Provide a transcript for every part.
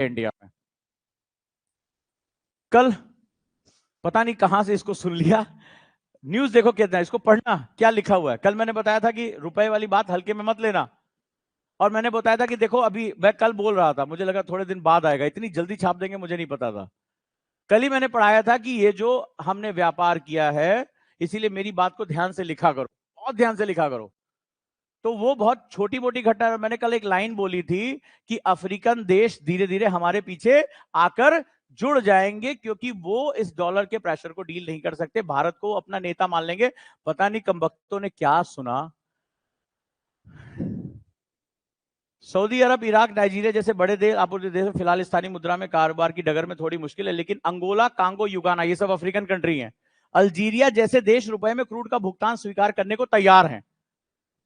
India में। कल पता नहीं कहां से इसको सुन लिया, न्यूज देखो कितना, इसको पढ़ना क्या लिखा हुआ है। कल मैंने बताया था कि रुपए वाली बात हल्के में मत लेना, और मैंने बताया था कि देखो अभी मैं कल बोल रहा था, मुझे लगा थोड़े दिन बाद आएगा, इतनी जल्दी छाप देंगे मुझे नहीं पता था। कल ही मैंने पढ़ाया था कि ये जो हमने व्यापार किया है, इसीलिए मेरी बात को ध्यान से लिखा करो, बहुत ध्यान से लिखा करो। तो वो बहुत छोटी मोटी घटना है। मैंने कल एक लाइन बोली थी कि अफ्रीकन देश धीरे धीरे हमारे पीछे आकर जुड़ जाएंगे, क्योंकि वो इस डॉलर के प्रेशर को डील नहीं कर सकते, भारत को अपना नेता मान लेंगे। पता नहीं कमबख्तों ने क्या सुना, सऊदी अरब, इराक, नाइजीरिया जैसे बड़े देश आपूर्ति देश फिलहाल स्थानीय मुद्रा में कारोबार की डगर में थोड़ी मुश्किल है, लेकिन अंगोला, कांगो, युगाना ये सब अफ्रीकन कंट्री हैं। अल्जीरिया जैसे देश रुपए में क्रूड का भुगतान स्वीकार करने को तैयार हैं।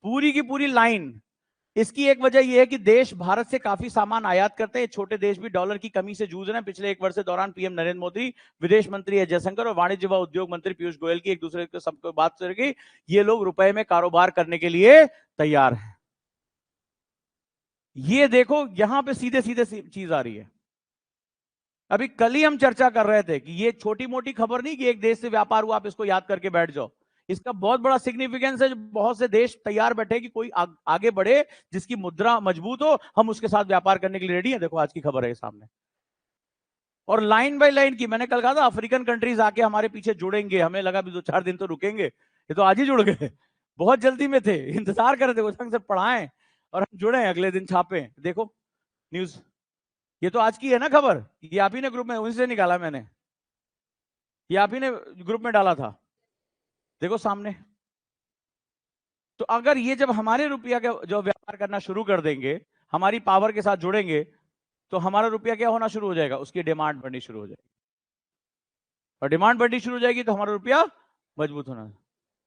पूरी की पूरी लाइन। इसकी एक वजह यह है कि देश भारत से काफी सामान आयात करते हैं। छोटे देश भी डॉलर की कमी से जूझ रहे हैं। पिछले एक वर्ष के दौरान पीएम नरेंद्र मोदी, विदेश मंत्री एस जयशंकर और वाणिज्य व उद्योग मंत्री पीयूष गोयल की एक दूसरे के सबको बात करेगी, ये लोग रुपए में कारोबार करने के लिए तैयार हैं। ये देखो यहां पे सीधे सीधे चीज आ रही है। अभी कल ही हम चर्चा कर रहे थे कि ये छोटी मोटी खबर नहीं कि एक देश से व्यापार हुआ आप इसको याद करके बैठ जाओ। इसका बहुत बड़ा सिग्निफिकेंस है। बहुत से देश तैयार बैठे कि कोई आगे बढ़े जिसकी मुद्रा मजबूत हो, हम उसके साथ व्यापार करने के लिए रेडी हैं। देखो आज की खबर है सामने, और लाइन बाय लाइन की। मैंने कल कहा था अफ्रीकन कंट्रीज आके हमारे पीछे जुड़ेंगे, हमें लगा भी 2-4 दिन तो रुकेंगे, ये तो आज ही जुड़ गए। बहुत जल्दी में थे, इंतजार कर रहे थे वो ढंग से पढ़ाएं और हम जुड़े, अगले दिन छापे। देखो न्यूज, ये तो आज की है ना खबर, ये आप ही ने ग्रुप में उनसे निकाला, मैंने ये आप ही ने ग्रुप में डाला था, देखो सामने। तो अगर ये जब हमारे रुपया के जो व्यापार करना शुरू कर देंगे, हमारी पावर के साथ जुड़ेंगे, तो हमारा रुपया क्या होना शुरू हो जाएगा, उसकी डिमांड बढ़नी शुरू हो जाएगी, और डिमांड बढ़नी शुरू हो जाएगी तो हमारा रुपया मजबूत होना।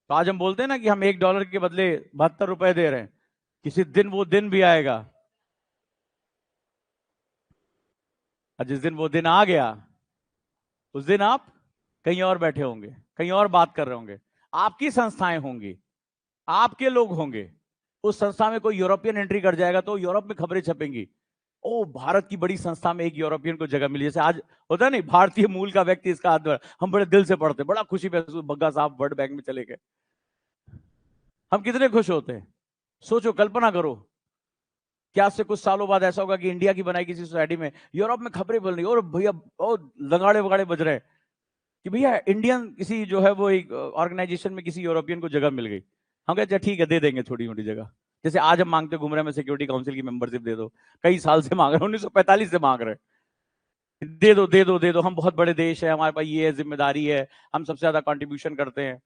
तो आज हम बोलते हैं ना कि हम $1 के बदले 72 रुपए दे रहे हैं, किसी दिन वो दिन भी आएगा, और जिस दिन वो दिन आ गया, उस दिन आप कहीं और बैठे होंगे, कहीं और बात कर रहे होंगे, आपकी संस्थाएं होंगी, आपके लोग होंगे। उस संस्था में कोई यूरोपियन एंट्री कर जाएगा तो यूरोप में खबरें छपेंगी, ओ भारत की बड़ी संस्था में एक यूरोपियन को जगह मिली। जैसे आज होता है नहीं, भारतीय मूल का व्यक्ति इसका हाथ, हम बड़े दिल से पढ़ते, बड़ा खुशी महसूस, बग्गा साहब वर्ल्ड बैंक में चले गए, हम कितने खुश होते हैं। सोचो, कल्पना करो, क्या आज से कुछ सालों बाद ऐसा होगा कि इंडिया की बनाई किसी सोसाइटी में यूरोप में खबरें बोल रही, और भैया और लगाड़े वगाड़े बज रहे हैं कि भैया इंडियन किसी जो है वो एक ऑर्गेनाइजेशन में किसी यूरोपियन को जगह मिल गई। हम कहते ठीक है, दे देंगे छोटी मोटी जगह। जैसे आज हम मांगते घूम रहे हैं, सिक्योरिटी काउंसिल की मेंबरशिप दे दो, कई साल से मांग रहे हैं, 1945 से मांग रहे हैं, दे दो दे दो दे दो, हम बहुत बड़े देश है, हमारे पास ये है, जिम्मेदारी है, हम सबसे ज्यादा कंट्रीब्यूशन करते हैं।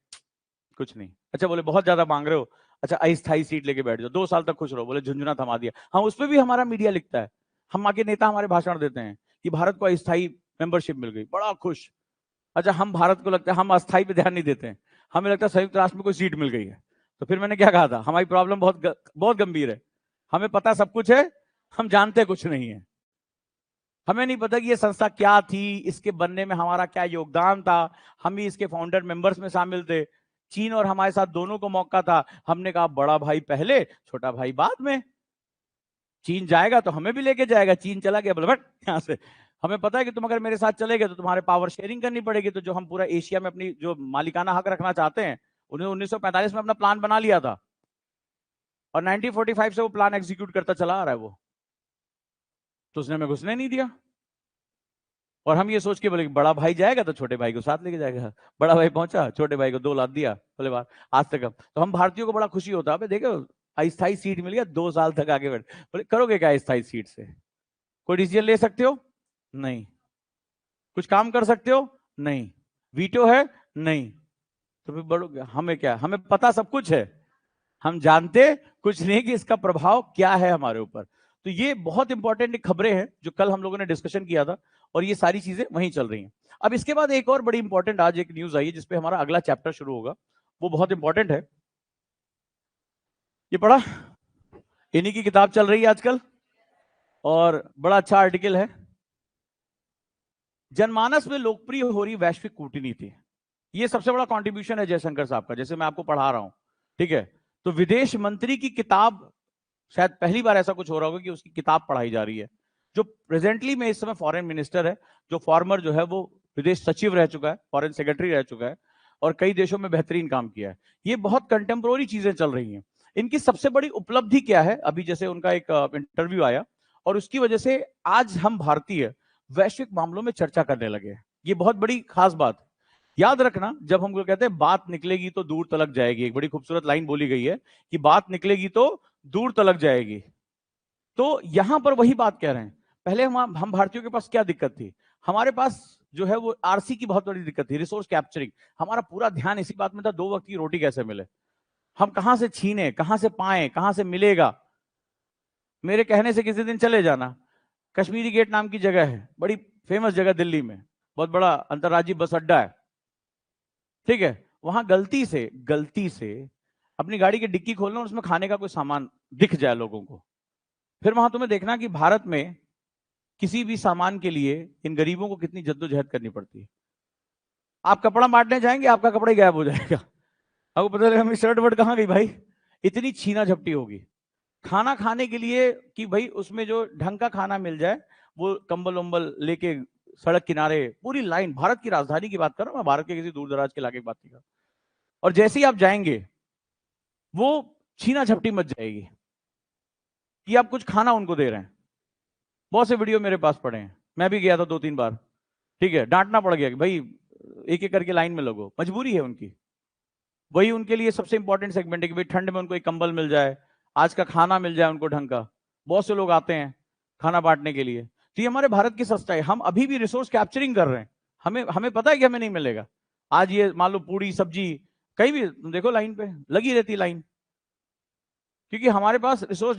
कुछ नहीं। अच्छा बोले बहुत ज्यादा मांग रहे हो, अच्छा अस्थाई सीट लेके बैठ जाओ, 2 साल तक खुश रहो, बोले झुंझुना थमा दिया। हाँ, उस पर भी हमारा मीडिया लिखता है, हम आके नेता हमारे भाषण देते हैं कि भारत को अस्थाई मेंबरशिप मिल गई, बड़ा खुश। अच्छा, हम भारत को लगता है हम अस्थाई पे ध्यान नहीं देते हैं, हमें लगता है संयुक्त राष्ट्र में कोई सीट मिल गई है। तो फिर मैंने क्या कहा था, हमारी प्रॉब्लम बहुत गंभीर है, हमें पता सब कुछ है, हम जानते कुछ नहीं है। हमें नहीं पता कि ये संस्था क्या थी, इसके बनने में हमारा क्या योगदान था, हम भी इसके फाउंडर मेंबर्स में शामिल थे। चीन और हमारे साथ दोनों को मौका था, हमने कहा बड़ा भाई पहले, छोटा भाई बाद में। चीन जाएगा तो हमें भी लेके जाएगा, चीन चला गया बोले बट यहां से। हमें पता है कि तुम अगर मेरे साथ चले गए तो तुम्हारे पावर शेयरिंग करनी पड़ेगी। तो जो हम पूरा एशिया में अपनी जो मालिकाना हक रखना चाहते हैं, उन्होंने 1945 में अपना प्लान बना लिया था, और 1945 से वो प्लान एग्जीक्यूट करता चला आ रहा है वो। तो उसने हमें घुसने नहीं दिया, और हम ये सोच के बोले बड़ा भाई जाएगा तो छोटे भाई को साथ लेके जाएगा। बड़ा भाई पहुंचा, छोटे भाई को 2 लाख दिया, बोले बार आज तक हम तो, हम भारतीयों को बड़ा खुशी होता है, देखो अस्थाई सीट मिल गया, 2 साल तक आगे बढ़। बोले करोगे क्या अस्थाई सीट से, कोई डिसीजन ले सकते हो नहीं, कुछ काम कर सकते हो नहीं, वीटो है नहीं, तो फिर बढ़ोगे। हमें क्या, हमें पता सब कुछ है, हम जानते कुछ नहीं कि इसका प्रभाव क्या है हमारे ऊपर। तो ये बहुत इंपॉर्टेंट खबरें हैं जो कल हम लोगों ने डिस्कशन किया था, और ये सारी चीजें वहीं चल रही हैं। अब इसके बाद एक और बड़ी इंपॉर्टेंट आज एक न्यूज आई है जिसपे हमारा अगला चैप्टर शुरू होगा, वो बहुत इंपॉर्टेंट है। ये पढ़ा, इन्हीं की किताब चल रही है आजकल, और बड़ा अच्छा आर्टिकल है। जनमानस में लोकप्रिय हो रही वैश्विक कूटनीति, ये सबसे बड़ा कंट्रीब्यूशन है जयशंकर साहब का, जैसे मैं आपको पढ़ा रहा हूं, ठीक है। तो विदेश मंत्री की किताब, शायद पहली बार ऐसा कुछ हो रहा होगा कि उसकी किताब पढ़ाई जा रही है। जो प्रेजेंटली में इस समय फॉरेन मिनिस्टर है, जो फॉर्मर जो है वो विदेश सचिव रह चुका है, फॉरेन सेक्रेटरी रह चुका है और कई देशों में बेहतरीन काम किया है। ये बहुत कंटेम्प्रोरी चीजें चल रही हैं। इनकी सबसे बड़ी उपलब्धि क्या है? अभी जैसे उनका एक इंटरव्यू आया और उसकी वजह से आज हम भारतीय वैश्विक मामलों में चर्चा करने लगे हैं। ये बहुत बड़ी खास बात है। याद रखना, जब हम कहते हैं बात निकलेगी तो दूर तलक जाएगी, एक बड़ी खूबसूरत लाइन बोली गई है कि बात निकलेगी तो दूर तलक जाएगी। तो यहां पर वही बात कह रहे हैं। पहले हम भारतीयों के पास क्या दिक्कत थी? हमारे पास जो है वो आरसी की बहुत बड़ी दिक्कत थी, रिसोर्स कैप्चरिंग। हमारा पूरा ध्यान इसी बात में था, 2 वक्त की रोटी कैसे मिले, हम कहां से छीने, कहां से पाए, कहां से मिलेगा। मेरे कहने से किसी दिन चले जाना, कश्मीरी गेट नाम की जगह है, बड़ी फेमस जगह दिल्ली में, बहुत बड़ा अंतर्राज्यीय बस अड्डा है, ठीक है। वहां गलती से अपनी गाड़ी की डिक्की खोलना और उसमें खाने का कोई सामान दिख जाए लोगों को, फिर वहां तुम्हें देखना कि भारत में किसी भी सामान के लिए इन गरीबों को कितनी जद्दोजहद करनी पड़ती है। आप कपड़ा बांटने जाएंगे, आपका कपड़ा ही गायब हो जाएगा, आपको पता लगेगा मेरी शर्ट वर्ट कहाँ गई भाई, इतनी छीना झपटी होगी। खाना खाने के लिए कि भाई उसमें जो ढंग का खाना मिल जाए, वो कंबल वंबल लेके सड़क किनारे पूरी लाइन। भारत की राजधानी की बात कर रहा हूं मैं, भारत के किसी दूर दराज के इलाके की बात नहीं कर रहा। और जैसे ही आप जाएंगे वो छीना झपटी मच जाएगी कि आप कुछ खाना उनको दे रहे हैं। बहुत से वीडियो मेरे पास पड़े हैं, मैं भी गया था 2-3 बार, ठीक है, डांटना पड़ गया कि भाई एक एक करके लाइन में लगो, मजबूरी है उनकी। वही उनके लिए सबसे इंपॉर्टेंट सेगमेंट है कि भाई ठंड में उनको एक कंबल मिल जाए, आज का खाना मिल जाए उनको ढंग का। बहुत से लोग आते हैं खाना बांटने के लिए। तो ये हमारे भारत की सच्चाई, हम अभी भी रिसोर्स कैप्चरिंग कर रहे हैं। हमें हमें पता है कि हमें नहीं मिलेगा। आज ये मान लो पूरी सब्जी कहीं भी देखो लाइन पे लगी रहती लाइन, क्योंकि हमारे पास रिसोर्स